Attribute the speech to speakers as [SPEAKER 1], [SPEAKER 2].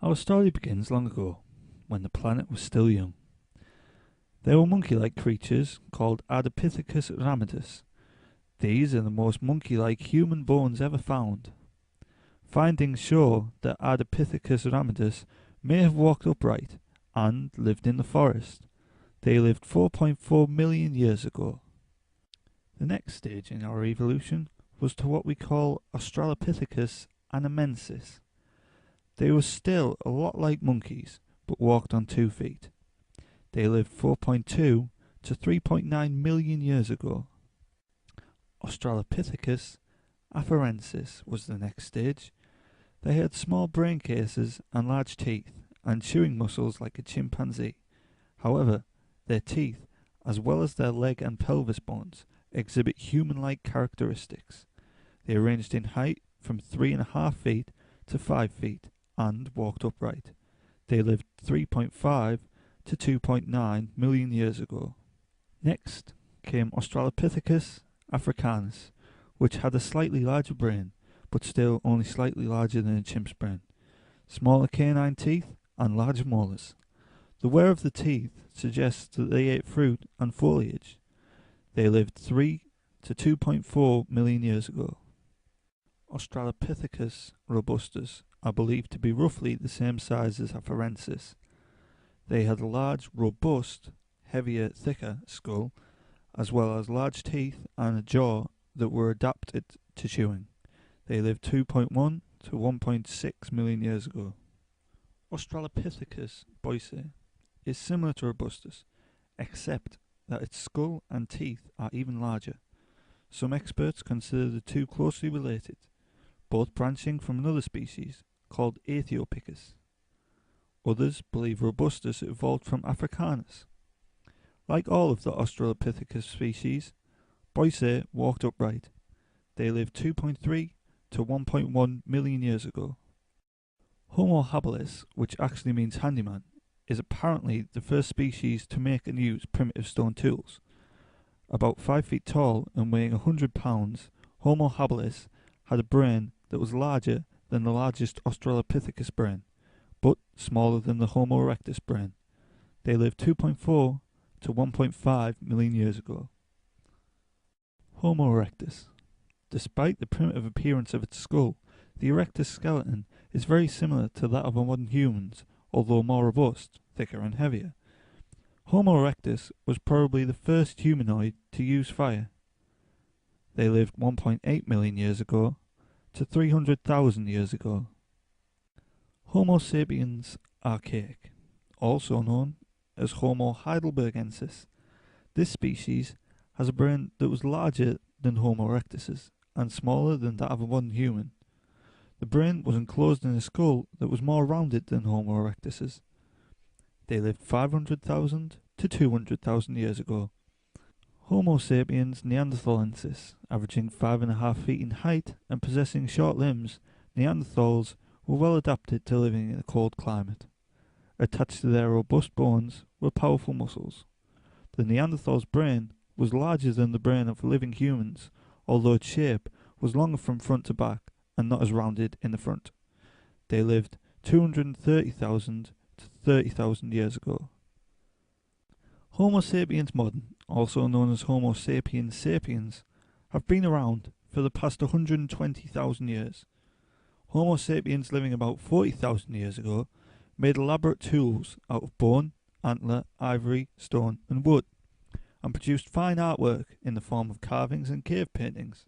[SPEAKER 1] Our story begins long ago, when the planet was still young. There were monkey-like creatures called Ardipithecus ramidus. These are the most monkey-like human bones ever found. Findings show that Ardipithecus ramidus may have walked upright and lived in the forest. They lived 4.4 million years ago. The next stage in our evolution was to what we call Australopithecus anamensis. They were still a lot like monkeys, but walked on 2 feet. They lived 4.2 to 3.9 million years ago. Australopithecus afarensis was the next stage. They had small brain cases and large teeth, and chewing muscles like a chimpanzee. However, their teeth, as well as their leg and pelvis bones, exhibit human-like characteristics. They ranged in height from 3.5 feet to 5 feet, and walked upright. They lived 3.5 to 2.9 million years ago. Next came Australopithecus africanus, which had a slightly larger brain, but still only slightly larger than a chimp's brain, smaller canine teeth, and larger molars. The wear of the teeth suggests that they ate fruit and foliage. They lived 3 to 2.4 million years ago. Australopithecus robustus are believed to be roughly the same size as afarensis. They had a large, robust, heavier, thicker skull, as well as large teeth and a jaw that were adapted to chewing. They lived 2.1 to 1.6 million years ago. Australopithecus boise is similar to robustus, except that its skull and teeth are even larger. Some experts consider the two closely related, both branching from another species called Aethiopicus. Others believe robustus evolved from africanus. Like all of the Australopithecus species, boise walked upright. They lived 2.3 to 1.1 million years ago. Homo habilis, which actually means handyman, is apparently the first species to make and use primitive stone tools. About 5 feet tall and weighing 100 pounds, Homo habilis had a brain that was larger than the largest Australopithecus brain, but smaller than the Homo erectus brain. They lived 2.4 to 1.5 million years ago. Homo erectus. Despite the primitive appearance of its skull, the erectus skeleton is very similar to that of modern humans, although more robust, thicker and heavier. Homo erectus was probably the first humanoid to use fire. They lived 1.8 million years ago to 300,000 years ago. Homo sapiens archaic, also known as Homo heidelbergensis. This species has a brain that was larger than Homo erectus's and smaller than that of a modern human. The brain was enclosed in a skull that was more rounded than Homo erectus's. They lived 500,000 to 200,000 years ago. Homo sapiens neanderthalensis, averaging 5.5 feet in height and possessing short limbs, Neanderthals were well adapted to living in a cold climate. Attached to their robust bones were powerful muscles. The Neanderthal's brain was larger than the brain of living humans, although its shape was longer from front to back and not as rounded in the front. They lived 230,000 to 30,000 years ago. Homo sapiens modern, also known as Homo sapiens sapiens, have been around for the past 120,000 years. Homo sapiens living about 40,000 years ago made elaborate tools out of bone, antler, ivory, stone and wood, and produced fine artwork in the form of carvings and cave paintings.